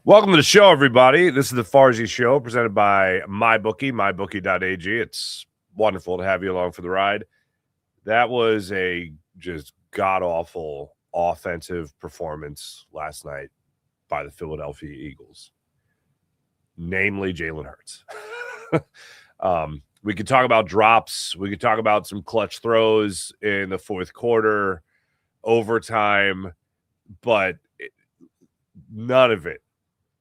Welcome to the show, everybody. This is the Farzy Show presented by MyBookie, mybookie.ag. It's wonderful to have you along for the ride. That was a just god-awful offensive performance last night by the Philadelphia Eagles, namely Jalen Hurts. We could talk about drops. We could talk about some clutch throws in the fourth quarter, overtime, but none of it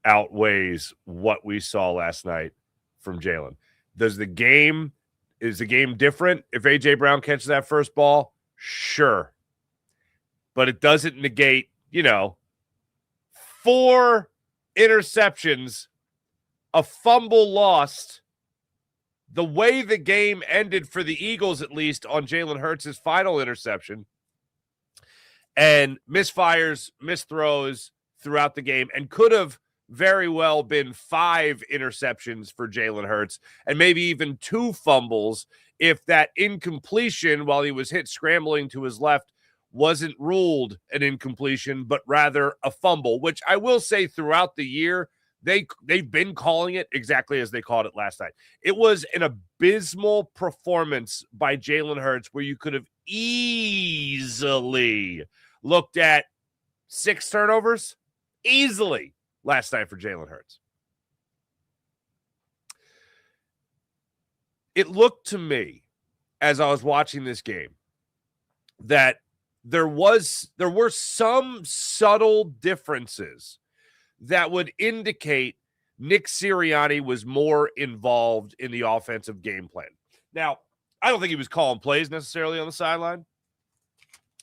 outweighs what we saw last night from Jalen. Is the game different if A.J. Brown catches that first ball? Sure. But it doesn't negate, 4 interceptions, a fumble lost, the way the game ended for the Eagles, at least, on Jalen Hurts' final interception, and misfires, misthrows throughout the game, and could have very well been 5 interceptions for Jalen Hurts and maybe even 2 fumbles if that incompletion while he was hit scrambling to his left wasn't ruled an incompletion, but rather a fumble, which I will say throughout the year, they've been calling it exactly as they called it last night. It was an abysmal performance by Jalen Hurts where you could have easily looked at 6 turnovers, easily, last night for Jalen Hurts. It looked to me, as I was watching this game, that there were some subtle differences that would indicate Nick Sirianni was more involved in the offensive game plan. Now, I don't think he was calling plays necessarily on the sideline.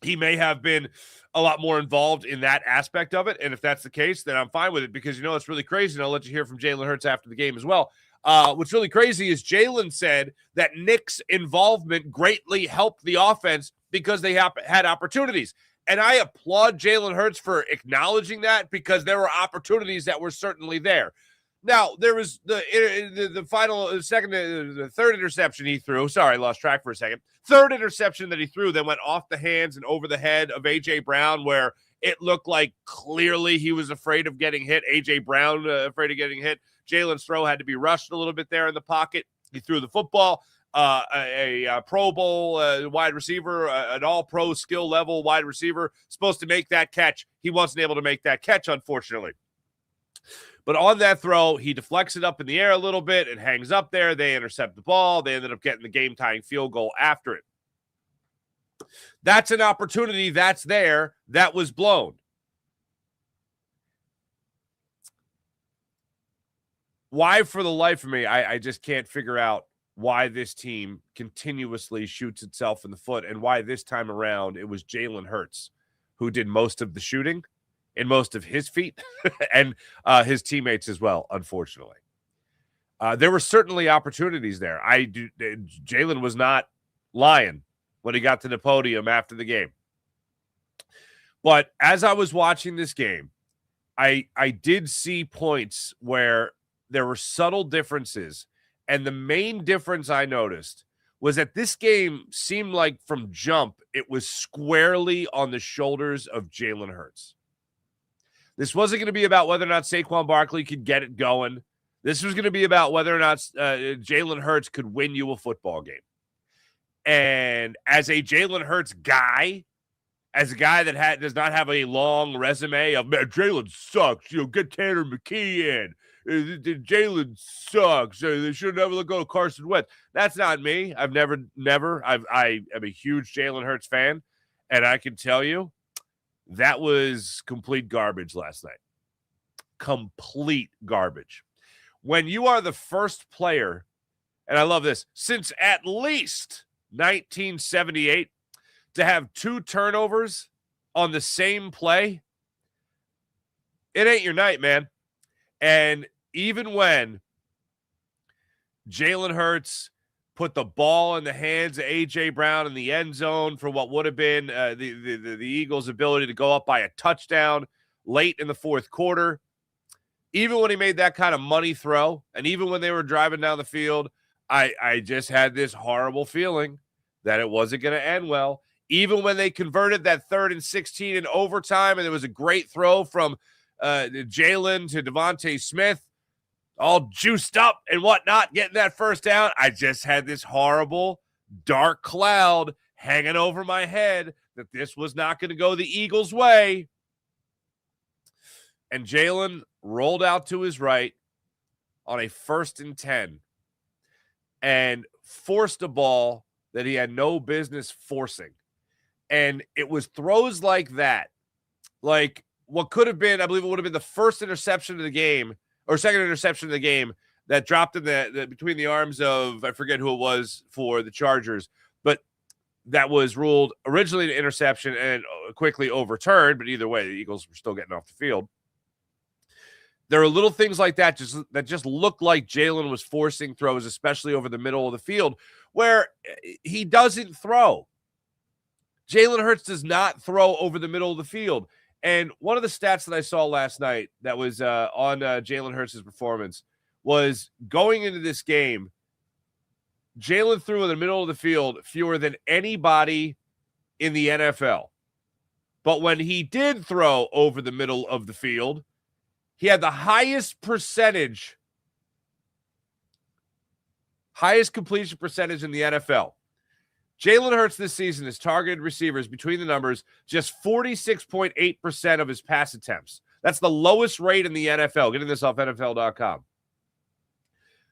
He may have been a lot more involved in that aspect of it. And if that's the case, then I'm fine with it because, it's really crazy. And I'll let you hear from Jalen Hurts after the game as well. What's really crazy is Jalen said that Nick's involvement greatly helped the offense because they had opportunities. And I applaud Jalen Hurts for acknowledging that because there were opportunities that were certainly there. Now, there was the third interception he threw. Sorry, I lost track for a second. Third interception that he threw that went off the hands and over the head of A.J. Brown, where it looked like clearly he was afraid of getting hit. A.J. Brown afraid of getting hit. Jalen's throw had to be rushed a little bit there in the pocket. He threw the football. A Pro Bowl wide receiver, an all-pro skill level wide receiver, supposed to make that catch. He wasn't able to make that catch, unfortunately. But on that throw, he deflects it up in the air a little bit. It hangs up there. They intercept the ball. They ended up getting the game-tying field goal after it. That's an opportunity that's there that was blown. Why, for the life of me, I just can't figure out why this team continuously shoots itself in the foot and why this time around it was Jalen Hurts who did most of the shooting and most of his feet and his teammates as well, unfortunately. There were certainly opportunities there. Jalen was not lying when he got to the podium after the game. But as I was watching this game, I did see points where there were subtle differences. And the main difference I noticed was that this game seemed like from jump, it was squarely on the shoulders of Jalen Hurts. This wasn't going to be about whether or not Saquon Barkley could get it going. This was going to be about whether or not Jalen Hurts could win you a football game. And as a Jalen Hurts guy, as a guy that does not have a long resume of, man, Jalen sucks, get Tanner McKee in. Jalen sucks. They should never let go of Carson Wentz. That's not me. I am a huge Jalen Hurts fan, and I can tell you that was complete garbage last night. Complete garbage. When you are the first player, and I love this, since at least 1978 to have 2 turnovers on the same play, it ain't your night, man. And even when Jalen Hurts put the ball in the hands of A.J. Brown in the end zone for what would have been the Eagles' ability to go up by a touchdown late in the fourth quarter, even when he made that kind of money throw, and even when they were driving down the field, I just had this horrible feeling that it wasn't going to end well. Even when they converted that 3rd and 16 in overtime, and it was a great throw from Jalen to Devontae Smith, all juiced up and whatnot, getting that first down. I just had this horrible dark cloud hanging over my head that this was not going to go the Eagles' way. And Jalen rolled out to his right on a 1st and 10 and forced a ball that he had no business forcing. And it was throws like that, like what could have been, I believe it would have been the first interception of the game or second interception of the game that dropped in the between the arms of, I forget who it was for the Chargers, but that was ruled originally an interception and quickly overturned. But either way, the Eagles were still getting off the field. There are little things like that just look like Jalen was forcing throws, especially over the middle of the field, where he doesn't throw. Jalen Hurts does not throw over the middle of the field. And one of the stats that I saw last night that was on Jalen Hurts' performance was going into this game, Jalen threw in the middle of the field fewer than anybody in the NFL. But when he did throw over the middle of the field, he had the highest completion percentage in the NFL. Jalen Hurts this season has targeted receivers between the numbers just 46.8% of his pass attempts. That's the lowest rate in the NFL. Getting this off NFL.com.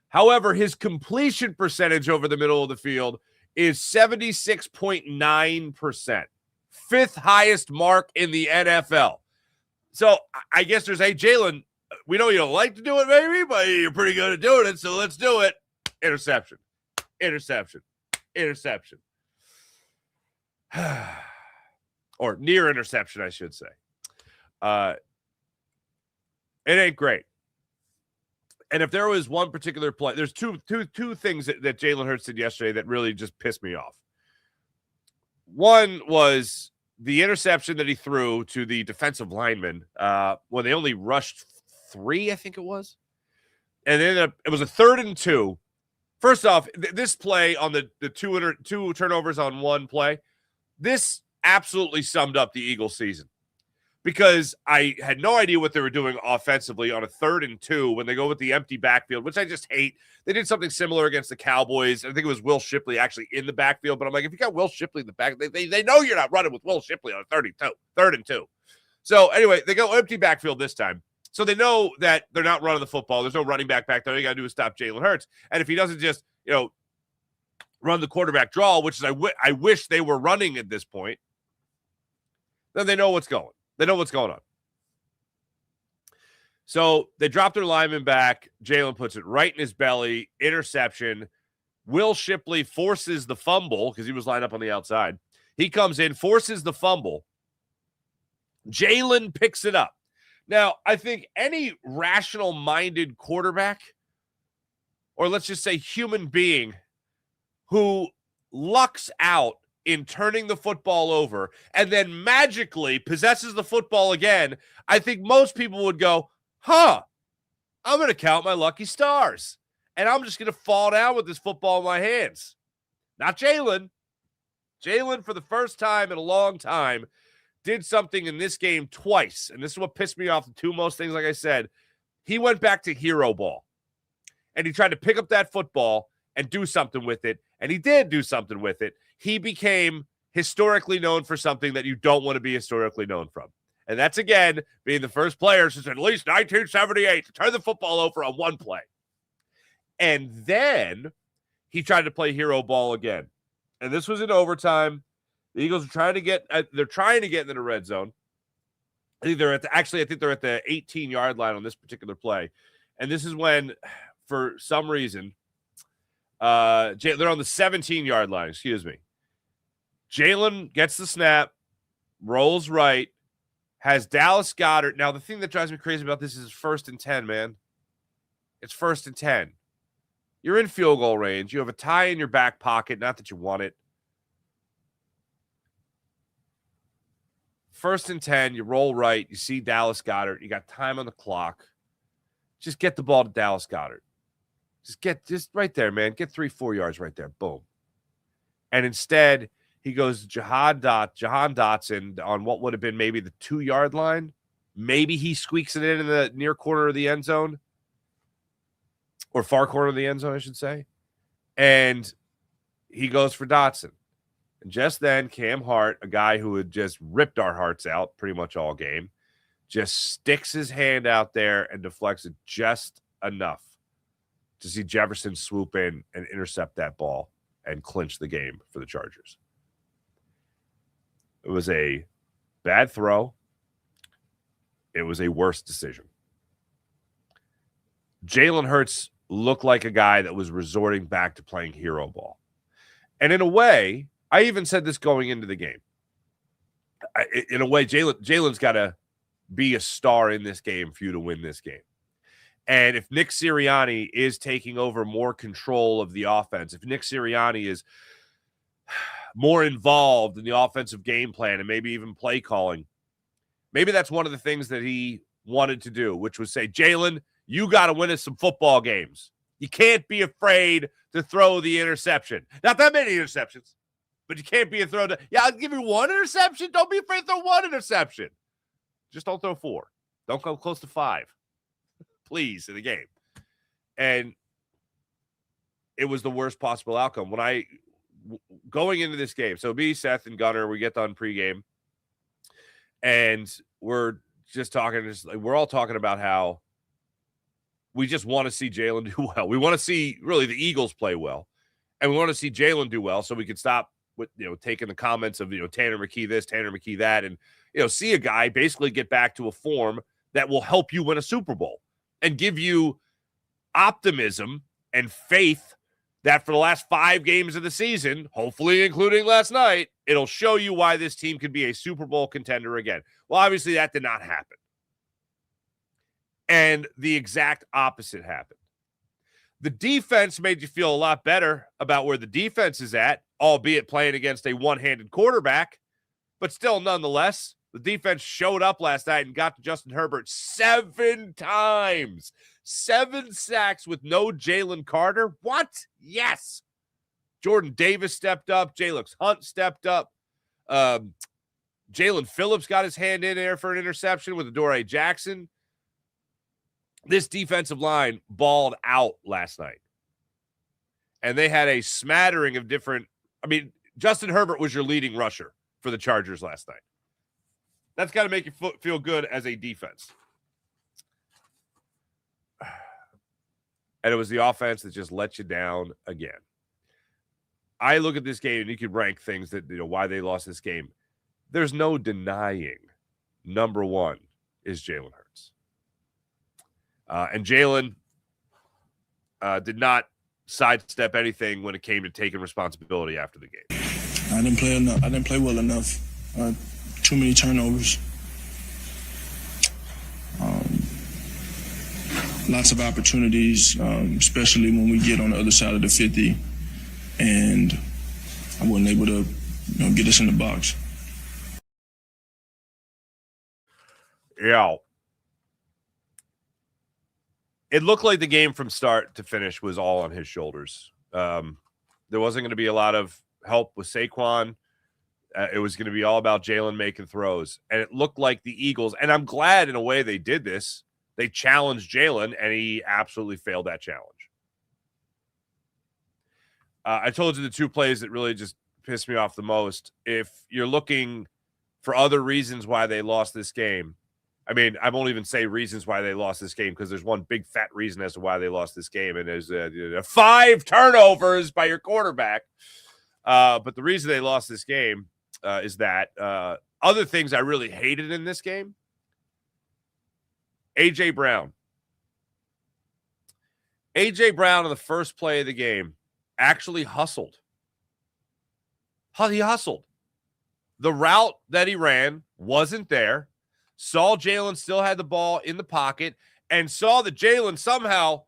However, his completion percentage over the middle of the field is 76.9%. 5th highest mark in the NFL. So I guess there's, hey, Jalen, we know you don't like to do it, maybe, but you're pretty good at doing it, so let's do it. Interception. Or near interception, I should say. It ain't great. And if there was one particular play, there's two things that Jalen Hurts did yesterday that really just pissed me off. One was the interception that he threw to the defensive lineman when they only rushed 3, I think it was. And then it was a 3rd and 2. First off, this play on the two turnovers on one play, this absolutely summed up the Eagles season. Because I had no idea what they were doing offensively on a 3rd and 2 when they go with the empty backfield, which I just hate. They did something similar against the Cowboys. I think it was Will Shipley actually in the backfield. But I'm like, if you got Will Shipley in the back, they know you're not running with Will Shipley on a 3rd and 2. So anyway, they go empty backfield this time. So they know that they're not running the football. There's no running back there. All you got to do is stop Jalen Hurts. And if he doesn't just, run the quarterback draw, which is I wish they were running at this point, then they know what's going. They know what's going on. So they drop their lineman back. Jalen puts it right in his belly. Interception. Will Shipley forces the fumble because he was lined up on the outside. He comes in, forces the fumble. Jalen picks it up. Now, I think any rational-minded quarterback, or let's just say human being, who lucks out in turning the football over and then magically possesses the football again, I think most people would go, I'm going to count my lucky stars, and I'm just going to fall down with this football in my hands. Not Jalen. Jalen, for the first time in a long time, did something in this game twice, and this is what pissed me off. The two most things, like I said, he went back to hero ball, and he tried to pick up that football and do something with it, and he did do something with it. He became historically known for something that you don't want to be historically known from. And that's, again, being the first player since at least 1978 to turn the football over on one play. And then he tried to play hero ball again. And this was in overtime. The Eagles are trying to get into the red zone. I think they're at the 18-yard line on this particular play. And this is when, for some reason, they're on the 17-yard line, excuse me. Jalen gets the snap, rolls right, has Dallas Goedert. Now, the thing that drives me crazy about this is 1st and 10, man. It's 1st and 10. You're in field goal range. You have a tie in your back pocket. Not that you want it. 1st and 10, you roll right. You see Dallas Goedert. You got time on the clock. Just get the ball to Dallas Goedert. Just right there, man. Get 3-4 yards right there. Boom. And instead, he goes Jahan Dotson on what would have been maybe the 2-yard line. Maybe he squeaks it in the near corner of the end zone, or far corner of the end zone, I should say. And he goes for Dotson. And just then, Cam Hart, a guy who had just ripped our hearts out pretty much all game, just sticks his hand out there and deflects it just enough to see Jefferson swoop in and intercept that ball and clinch the game for the Chargers. It was a bad throw. It was a worse decision. Jalen Hurts looked like a guy that was resorting back to playing hero ball. And in a way, I even said this going into the game. In a way, Jalen's got to be a star in this game for you to win this game. And if Nick Sirianni is taking over more control of the offense, if Nick Sirianni is more involved in the offensive game plan and maybe even play calling, maybe that's one of the things that he wanted to do, which was say, Jalen, you got to win us some football games. You can't be afraid to throw the interception. Not that many interceptions, but you can't be afraid to. Yeah, I'll give you one interception. Don't be afraid to throw one interception. Just don't throw 4. Don't go close to 5, please, in the game. And it was the worst possible outcome. Going into this game, so me, Seth, and Gunner, we get done pregame, and we're just talking, we're all talking about how we just want to see Jalen do well. We want to see really the Eagles play well, and we want to see Jalen do well so we can stop with taking the comments of Tanner McKee this, Tanner McKee that, and see a guy basically get back to a form that will help you win a Super Bowl and give you optimism and faith that for the last 5 games of the season, hopefully including last night, it'll show you why this team could be a Super Bowl contender again. Well, obviously that did not happen. And the exact opposite happened. The defense made you feel a lot better about where the defense is at, albeit playing against a one-handed quarterback. But still, nonetheless, the defense showed up last night and got to Justin Herbert 7 times. 7 sacks with no Jalen Carter. What? Yes. Jordan Davis stepped up. Jalen Hunt stepped up. Jalen Phillips got his hand in there for an interception with Adoree Jackson. This defensive line balled out last night. And they had a smattering of different. Justin Herbert was your leading rusher for the Chargers last night. That's got to make you feel good as a defense. And it was the offense that just let you down again. I look at this game, and you could rank things that, why they lost this game. There's no denying number one is Jalen Hurts. And Jalen did not sidestep anything when it came to taking responsibility after the game. I didn't play enough. I didn't play well enough. Too many turnovers. Lots of opportunities, especially when we get on the other side of the 50, and I wasn't able to, get us in the box. Yeah. It looked like the game from start to finish was all on his shoulders. There wasn't going to be a lot of help with Saquon. It was going to be all about Jalen making throws. And it looked like the Eagles, and I'm glad in a way they did this. They challenged Jalen, and he absolutely failed that challenge. I told you the 2 plays that really just pissed me off the most. If you're looking for other reasons why they lost this game, I won't even say reasons why they lost this game because there's one big fat reason as to why they lost this game, and there's 5 turnovers by your quarterback. But the reason they lost this game is that other things I really hated in this game. A.J. Brown. A.J. Brown on the first play of the game actually hustled. He hustled. The route that he ran wasn't there. Saw Jalen still had the ball in the pocket and saw that Jalen somehow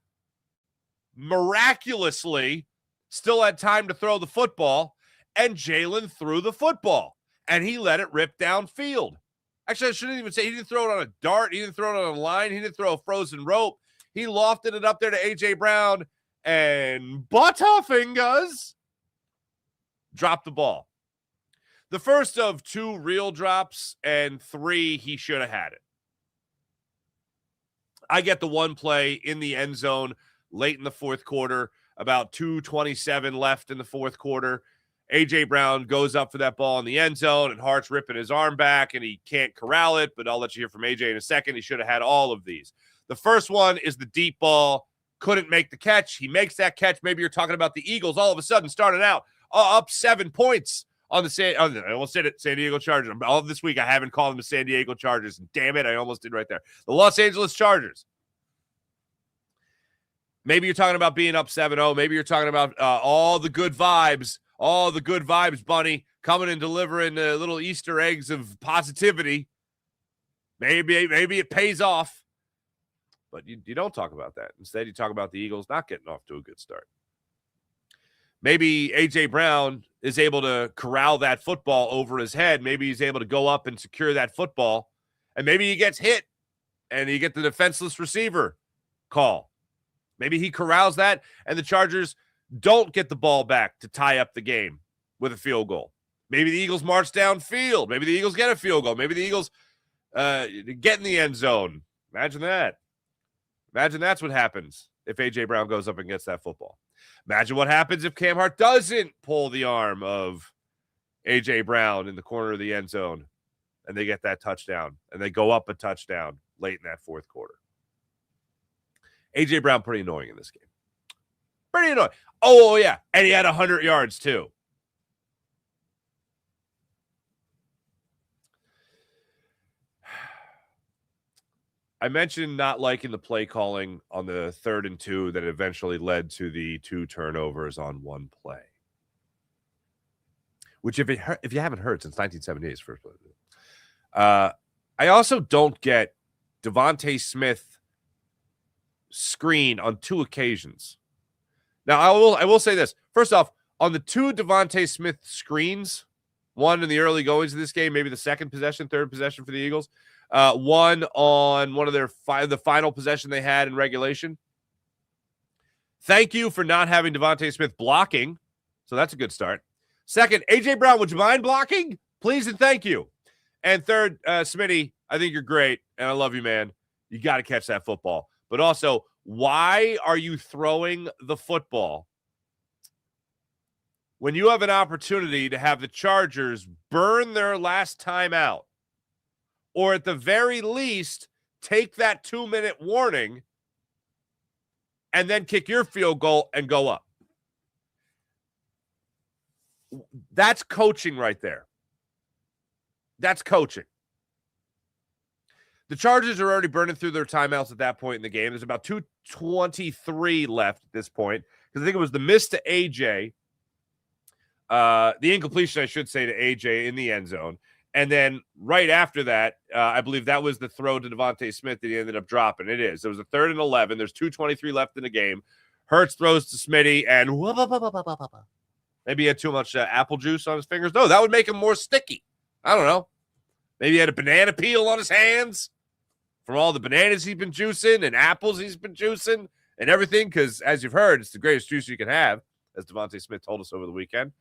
miraculously still had time to throw the football, and Jalen threw the football, and he let it rip downfield. Actually, I shouldn't even say he didn't throw it on a dart. He didn't throw it on a line. He didn't throw a frozen rope. He lofted it up there to A.J. Brown, and Butterfingers dropped the ball. The first of 2 real drops, and 3 he should have had it. I get the one play in the end zone late in the fourth quarter, about 2:27 left in the fourth quarter. A.J. Brown goes up for that ball in the end zone, and Hart's ripping his arm back, and he can't corral it, but I'll let you hear from A.J. in a second. He should have had all of these. The first one is the deep ball. Couldn't make the catch. He makes that catch. Maybe you're talking about the Eagles all of a sudden starting out up 7 points on the I almost said it, San Diego Chargers. All of this week, I haven't called them the San Diego Chargers. Damn it, I almost did right there. The Los Angeles Chargers. Maybe you're talking about being up 7-0. Maybe you're talking about all the good vibes, Bunny, coming and delivering little Easter eggs of positivity. Maybe it pays off. But you don't talk about that. Instead, you talk about the Eagles not getting off to a good start. Maybe A.J. Brown is able to corral that football over his head. Maybe he's able to go up and secure that football. And maybe he gets hit and you get the defenseless receiver call. Maybe he corrals that and the Chargers don't get the ball back to tie up the game with a field goal. Maybe the Eagles march downfield. Maybe the Eagles get a field goal. Maybe the Eagles get in the end zone. Imagine that. Imagine that's what happens if A.J. Brown goes up and gets that football. Imagine what happens if Cam Hart doesn't pull the arm of A.J. Brown in the corner of the end zone and they get that touchdown and they go up a touchdown late in that fourth quarter. A.J. Brown pretty annoying in this game. Pretty annoying. Oh, yeah. And he had 100 yards too. I mentioned not liking the play calling on the 3rd and 2 that eventually led to the 2 turnovers on one play. Which, if you haven't heard, since 1978 is first play. I also don't get Devontae Smith screen on 2 occasions. Now, I will say this. First off, on the 2 Devontae Smith screens, one in the early goings of this game, maybe the second possession, third possession for the Eagles. One on one of the final possession they had in regulation. Thank you for not having Devontae Smith blocking. So that's a good start. Second, A.J. Brown, would you mind blocking? Please and thank you. And third, Smitty, I think you're great, and I love you, man. You got to catch that football. But also, why are you throwing the football when you have an opportunity to have the Chargers burn their last time out? Or at the very least, take that 2-minute warning and then kick your field goal and go up. That's coaching right there. That's coaching. The Chargers are already burning through their timeouts at that point in the game. There's about 2:23 left at this point, because I think it was the miss to AJ, the incompletion, I should say, to AJ in the end zone. And then right after that, I believe that was the throw to Devontae Smith that he ended up dropping. It is. It was a 3rd and 11. There's 2:23 left in the game. Hurts throws to Smitty, and maybe he had too much apple juice on his fingers. No, that would make him more sticky. I don't know. Maybe he had a banana peel on his hands from all the bananas he's been juicing and apples he's been juicing and everything, because, as you've heard, it's the greatest juice you can have, as Devontae Smith told us over the weekend.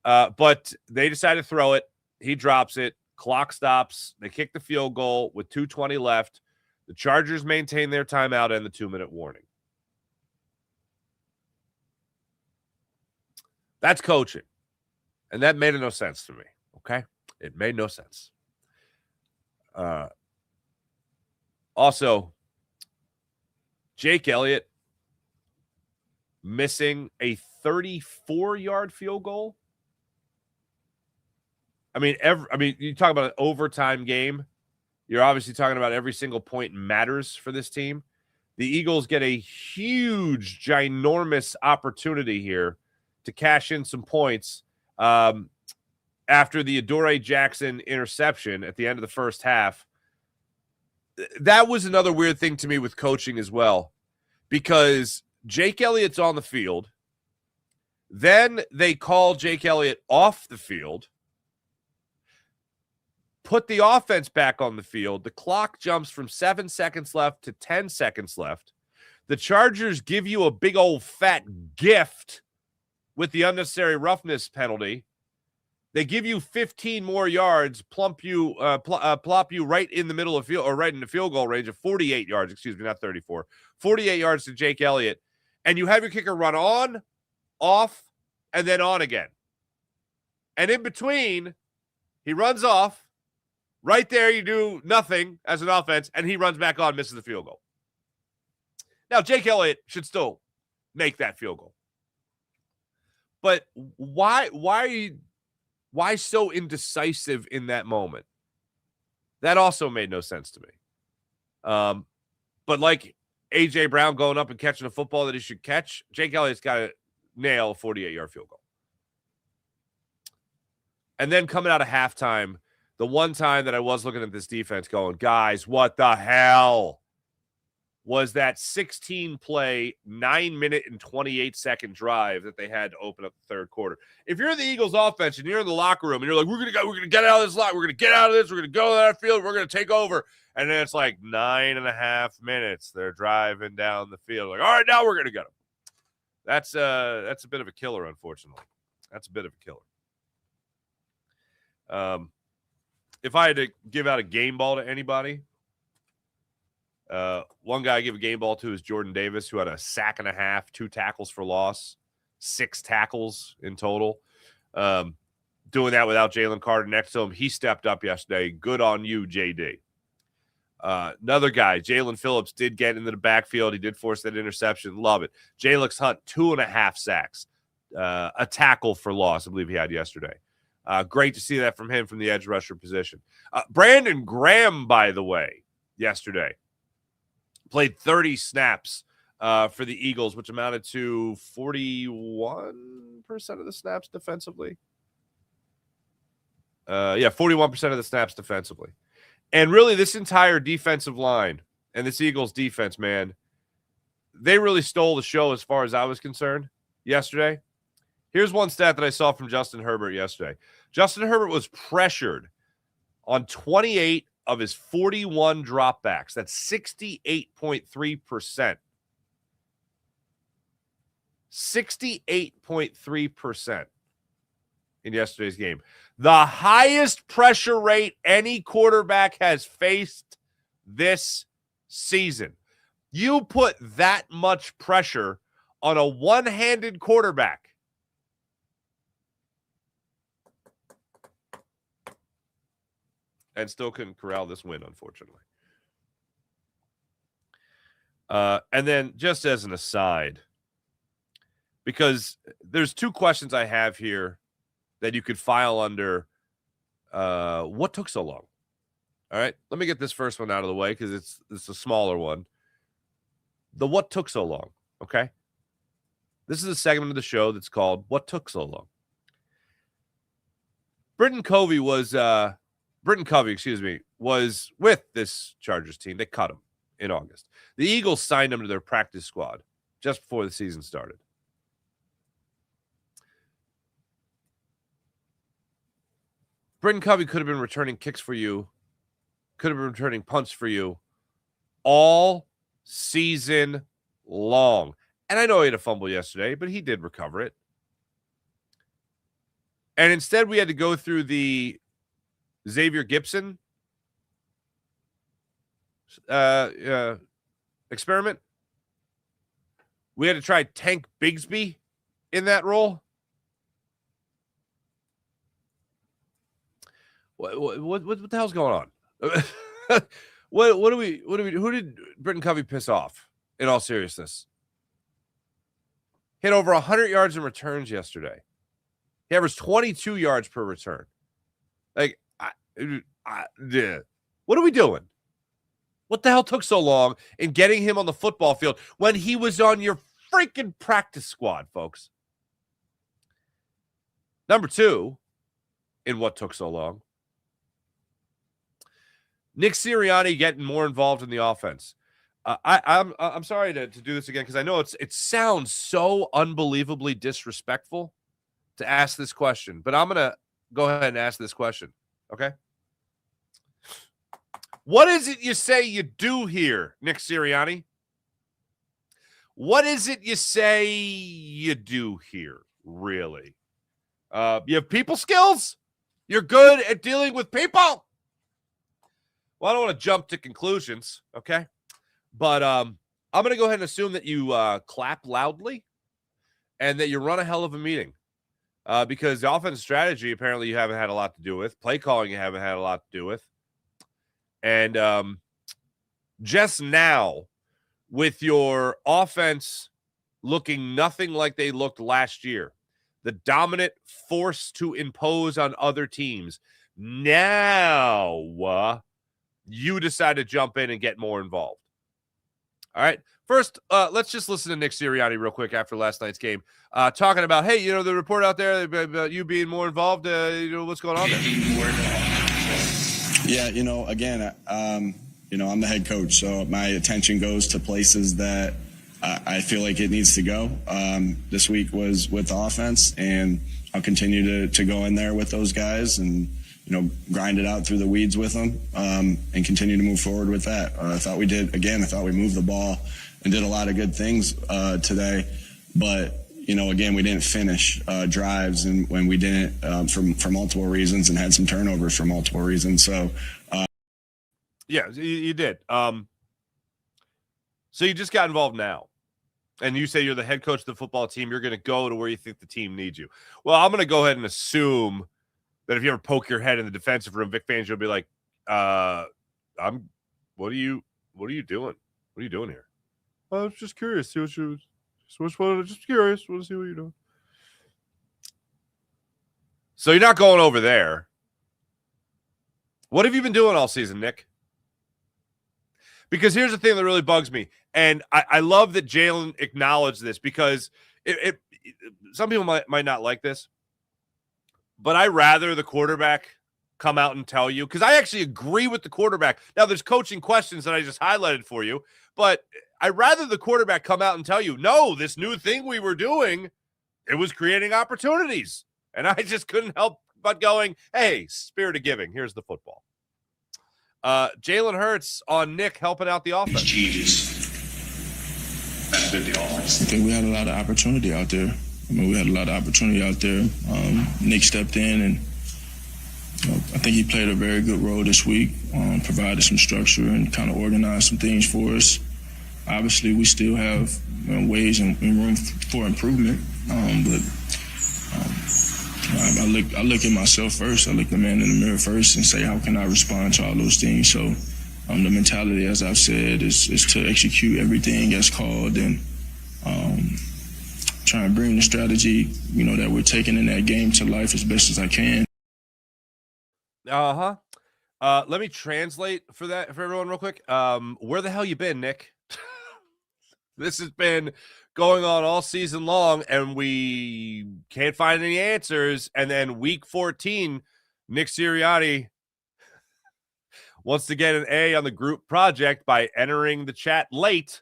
But they decided to throw it. He drops it. Clock stops. They kick the field goal with 2:20 left. The Chargers maintain their timeout and the 2-minute warning. That's coaching. And that made no sense to me. Okay? It made no sense. Also, Jake Elliott missing a 34-yard field goal. I mean, you talk about an overtime game. You're obviously talking about every single point matters for this team. The Eagles get a huge, ginormous opportunity here to cash in some points after the Adoree Jackson interception at the end of the first half. That was another weird thing to me with coaching as well, because Jake Elliott's on the field. Then they call Jake Elliott off the field, put the offense back on the field. The clock jumps from 7 seconds left to 10 seconds left. The Chargers give you a big old fat gift with the unnecessary roughness penalty. They give you 15 more yards, plop you right in the middle of field, or right in the field goal range of 48 yards. Excuse me, not 34. 48 yards to Jake Elliott, and you have your kicker run on, off, and then on again. And in between, he runs off. Right there, you do nothing as an offense, and he runs back on, misses the field goal. Now, Jake Elliott should still make that field goal. But why so indecisive in that moment? That also made no sense to me. But like A.J. Brown going up and catching a football that he should catch, Jake Elliott's got to nail a 48-yard field goal. And then coming out of halftime, the one time that I was looking at this defense going, guys, what the hell was that 16-play, 9-minute and 28-second drive that they had to open up the third quarter? If you're the Eagles offense and you're in the locker room and you're like, we're gonna get out of this lot, we're gonna get out of this, we're gonna go to that field, we're gonna take over, and then it's like 9.5 minutes, they're driving down the field, like, all right, now we're gonna get them. That's a bit of a killer, unfortunately. That's a bit of a killer. If I had to give out a game ball to anybody, one guy I give a game ball to is Jordan Davis, who had a sack and a half, 2 tackles for loss, 6 tackles in total. Doing that without Jalen Carter next to him. He stepped up yesterday. Good on you, JD. Another guy, Jalen Phillips, did get into the backfield. He did force that interception. Love it. Jalix Hunt, 2.5 sacks. A tackle for loss, I believe he had yesterday. Great to see that from him from the edge rusher position. Brandon Graham, by the way, yesterday played 30 snaps for the Eagles, which amounted to 41% of the snaps defensively. 41% of the snaps defensively. And really, this entire defensive line and this Eagles defense, man, they really stole the show as far as I was concerned yesterday. Here's one stat that I saw from Justin Herbert yesterday. Justin Herbert was pressured on 28 of his 41 dropbacks. That's 68.3%. 68.3% in yesterday's game. The highest pressure rate any quarterback has faced this season. You put that much pressure on a one-handed quarterback, and still couldn't corral this win, unfortunately. And then just as an aside, because there's 2 questions I have here that you could file under what took so long. All right, let me get this first one out of the way because it's a smaller one. The what took so long, okay? This is a segment of the show that's called What Took So Long. Britton Covey, was with this Chargers team. They cut him in August. The Eagles signed him to their practice squad just before the season started. Britton Covey could have been returning kicks for you, could have been returning punts for you all season long. And I know he had a fumble yesterday, but he did recover it. And instead, we had to go through the Xavier Gipson experiment. We had to try Tank Bigsby in that role. What the hell's going on? Who did Britton Covey piss off, in all seriousness? Hit over 100 yards in returns yesterday. He averaged 22 yards per return. Like, what are we doing? What the hell took so long in getting him on the football field when he was on your freaking practice squad, folks? Number 2, in what took so long, Nick Sirianni getting more involved in the offense. I'm sorry to do this again because I know it sounds so unbelievably disrespectful to ask this question, but I'm gonna go ahead and ask this question. Okay, what is it you say you do here, Nick Sirianni? What is it you say you do here, really? You have people skills? You're good at dealing with people. Well, I don't want to jump to conclusions, okay? But I'm going to go ahead and assume that you clap loudly and that you run a hell of a meeting. Because the offensive strategy, apparently, you haven't had a lot to do with. Play calling, you haven't had a lot to do with. And just now, with your offense looking nothing like they looked last year, the dominant force to impose on other teams, now you decide to jump in and get more involved. All right. First, let's just listen to Nick Sirianni real quick after last night's game, talking about, hey, the report out there about you being more involved. What's going on there? Yeah, again, I'm the head coach, so my attention goes to places that I feel like it needs to go. This week was with the offense, and I'll continue to go in there with those guys and grind it out through the weeds with them, and continue to move forward with that. I thought we moved the ball and did a lot of good things today, but again, we didn't finish drives, and when we didn't for multiple reasons, and had some turnovers for multiple reasons. So yeah, you did. So you just got involved now, and you say you're the head coach of the football team. You're going to go to where you think the team needs you. Well, I'm going to go ahead and assume that if you ever poke your head in the defensive room, Vic Fangio will be like, what are you doing? What are you doing here? I was just curious. Just curious. Want to see what you're doing. So you're not going over there. What have you been doing all season, Nick? Because here's the thing that really bugs me. And I love that Jalen acknowledged this, because some people might not like this, but I rather the quarterback come out and tell you, because I actually agree with the quarterback. Now, there's coaching questions that I just highlighted for you, but I'd rather the quarterback come out and tell you, no, this new thing we were doing, it was creating opportunities. And I just couldn't help but going, hey, spirit of giving, here's the football. Jalen Hurts on Nick helping out the offense. These changes benefit the offense. I think we had a lot of opportunity out there. Nick stepped in, and I think he played a very good role this week, provided some structure and kind of organized some things for us. Obviously, we still have ways and room for improvement, but I look at myself first. I look the man in the mirror first and say, how can I respond to all those things? So the mentality, as I've said, is to execute everything as called, and try and bring the strategy, that we're taking in that game to life as best as I can. Let me translate for everyone real quick. Where the hell you been, Nick? This has been going on all season long, and we can't find any answers. And then week 14, Nick Sirianni wants to get an A on the group project by entering the chat late.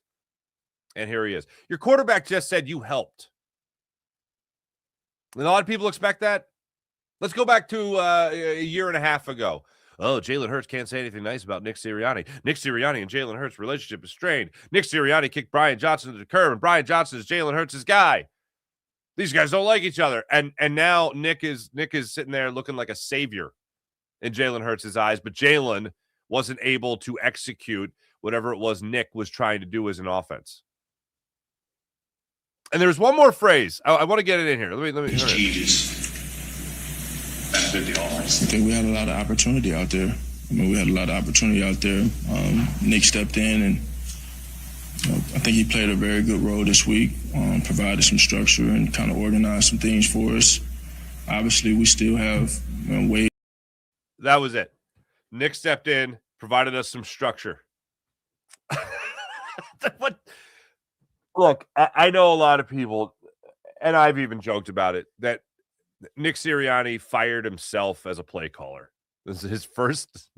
And here he is. Your quarterback just said you helped. And a lot of people expect that. Let's go back to a year and a half ago. Oh, Jalen Hurts can't say anything nice about Nick Sirianni. Nick Sirianni and Jalen Hurts' relationship is strained. Nick Sirianni kicked Brian Johnson to the curb, and Brian Johnson is Jalen Hurts' guy. These guys don't like each other. And now Nick is sitting there looking like a savior in Jalen Hurts' eyes, but Jalen wasn't able to execute whatever it was Nick was trying to do as an offense. And there's one more phrase. I want to get it in here. Let me changes benefit the offense. I think we had a lot of opportunity out there. Nick stepped in, and I think he played a very good role this week, provided some structure and kind of organized some things for us. Obviously, we still have ways. That was it. Nick stepped in, provided us some structure. What? Look, I know a lot of people, and I've even joked about it, that Nick Sirianni fired himself as a play caller. This is his first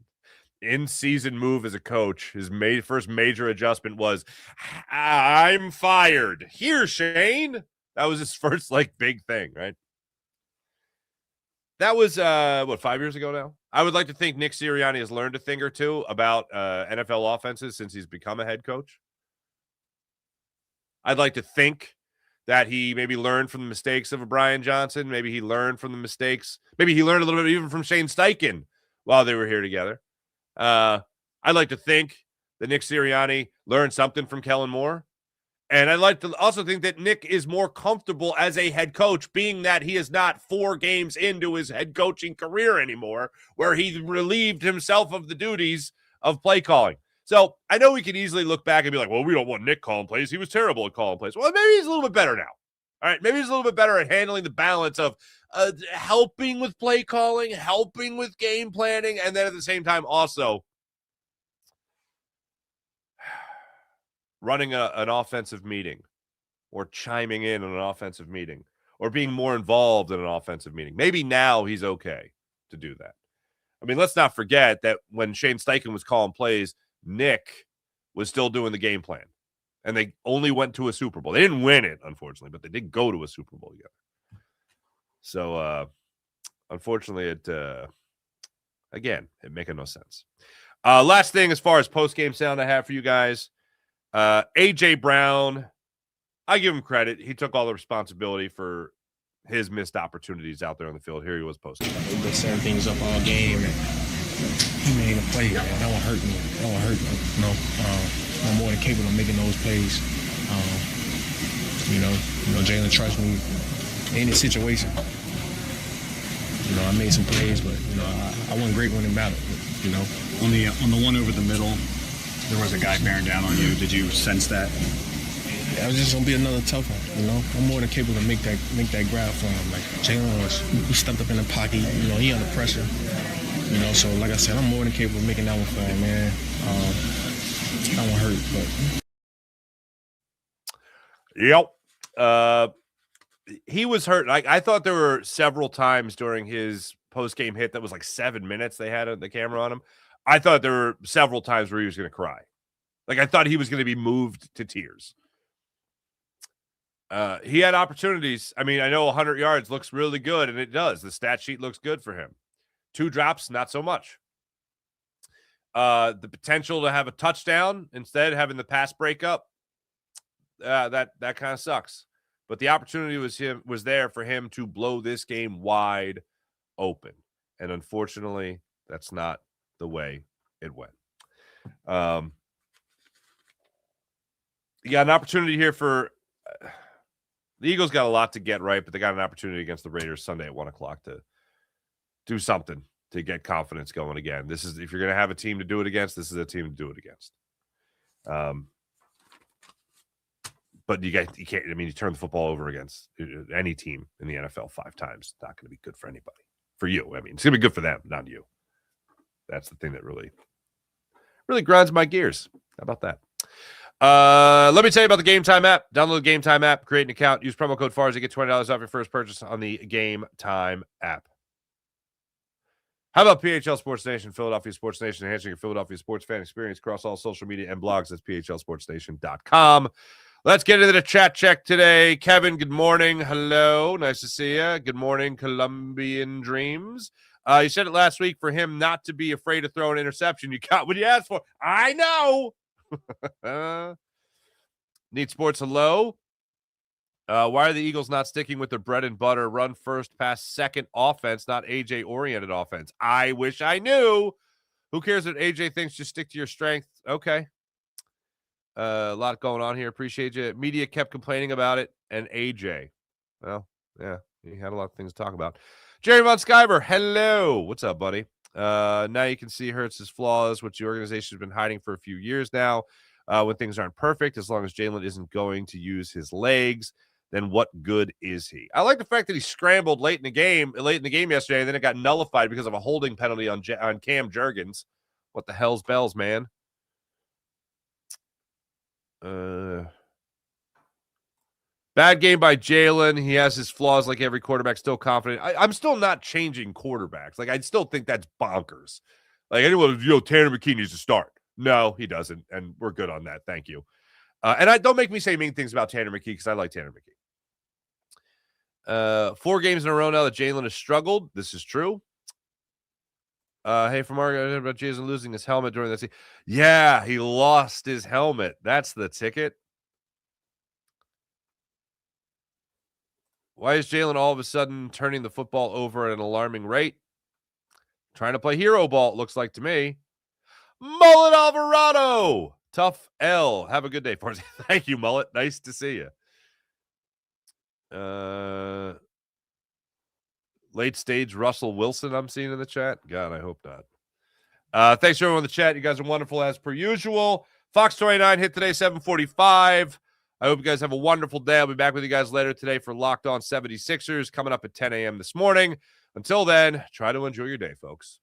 in-season move as a coach. His first major adjustment was, I'm fired. Here, Shane. That was his first, big thing, right? That was, 5 years ago now? I would like to think Nick Sirianni has learned a thing or two about NFL offenses since he's become a head coach. I'd like to think that he maybe learned from the mistakes of a Brian Johnson. Maybe he learned from the mistakes. Maybe he learned a little bit even from Shane Steichen while they were here together. I'd like to think that Nick Sirianni learned something from Kellen Moore. And I'd like to also think that Nick is more comfortable as a head coach, being that he is not 4 games into his head coaching career anymore, where he relieved himself of the duties of play calling. So I know we could easily look back and be like, well, we don't want Nick calling plays. He was terrible at calling plays. Well, maybe he's a little bit better now. All right, maybe he's a little bit better at handling the balance of helping with play calling, helping with game planning, and then at the same time also running an offensive meeting or chiming in on an offensive meeting or being more involved in an offensive meeting. Maybe now he's okay to do that. I mean, let's not forget that when Shane Steichen was calling plays, Nick was still doing the game plan. And they only went to a Super Bowl. They didn't win it, unfortunately, but they did go to a Super Bowl together. So, unfortunately, it making no sense. Last thing as far as post-game sound I have for you guys. A.J. Brown, I give him credit. He took all the responsibility for his missed opportunities out there on the field. Here he was posting. We've been setting things up all game, and he made a play, man. That won't hurt me. I'm more than capable of making those plays. Jalen trusts me in any situation. I made some plays, but I wasn't great when it mattered. On the one over the middle, there was a guy bearing down on you. Did you sense that? That was just gonna be another tough one. I'm more than capable to make that grab for him. Like Jalen he stepped up in the pocket. He under pressure. So like I said, I'm more than capable of making that one for him, man. That one hurt, but he was hurt. I thought there were several times during his post-game hit that was like 7 minutes they had the camera on him. I thought there were several times where he was going to cry. Like, I thought he was going to be moved to tears. He had opportunities. I mean, I know 100 yards looks really good, and it does. The stat sheet looks good for him. 2 drops, not so much. The potential to have a touchdown instead, having the pass break up, that kind of sucks. But the opportunity was there for him to blow this game wide open. And unfortunately, that's not the way it went. You got an opportunity here for the Eagles. Got a lot to get right, but they got an opportunity against the Raiders Sunday at 1:00 to do something to get confidence going again. This is, if you're going to have a team to do it against, this is a team to do it against. But you can't. I mean, you turn the football over against any team in the NFL 5 times. Not going to be good for anybody. For you, I mean, it's going to be good for them, not you. That's the thing that really grinds my gears. How about that? Let me tell you about the Game Time app. Download the Game Time app, create an account, use promo code FARS to get $20 off your first purchase on the Game Time app. How about PHL Sports Nation, Philadelphia Sports Nation, enhancing your Philadelphia sports fan experience across all social media and blogs? That's phlsportsnation.com. Let's get into the chat check today. Kevin, good morning. Hello. Nice to see you. Good morning, Colombian Dreams. You said it last week for him not to be afraid to throw an interception. You got what you asked for. I know. Need Sports, hello. Why are the Eagles not sticking with their bread and butter, run first, pass second offense, not AJ-oriented offense? I wish I knew. Who cares what AJ thinks? Just stick to your strength. Okay. A lot going on here. Appreciate you. Media kept complaining about it, and AJ. Well, yeah, he had a lot of things to talk about. Jerry Von Skyver, hello. What's up, buddy? Now you can see Hurts' flaws, which the organization has been hiding for a few years now. When things aren't perfect, as long as Jalen isn't going to use his legs, then what good is he? I like the fact that he scrambled late in the game yesterday, and then it got nullified because of a holding penalty on Cam Jurgens. What the hell's bells, man? Bad game by Jalen. He has his flaws like every quarterback, still confident. I'm still not changing quarterbacks. Like, I still think that's bonkers. Like, anyone, Tanner McKee needs to start. No, he doesn't, and we're good on that. Thank you. And don't make me say mean things about Tanner McKee because I like Tanner McKee. 4 games in a row now that Jalen has struggled. This is true. Hey, from Margaret about Jason losing his helmet during that season. Yeah, he lost his helmet. That's the ticket. Why is Jalen all of a sudden turning the football over at an alarming rate? Trying to play hero ball, it looks like to me. Mullet Alvarado. Tough L. Have a good day, Forza. Thank you, Mullet. Nice to see you. Late stage Russell Wilson I'm seeing in the chat. God, I hope not. Thanks to everyone in the chat. You guys are wonderful as per usual. Fox 29 hit today, 7:45. I hope you guys have a wonderful day. I'll be back with you guys later today for Locked On 76ers coming up at 10 a.m. this morning. Until then, try to enjoy your day, folks.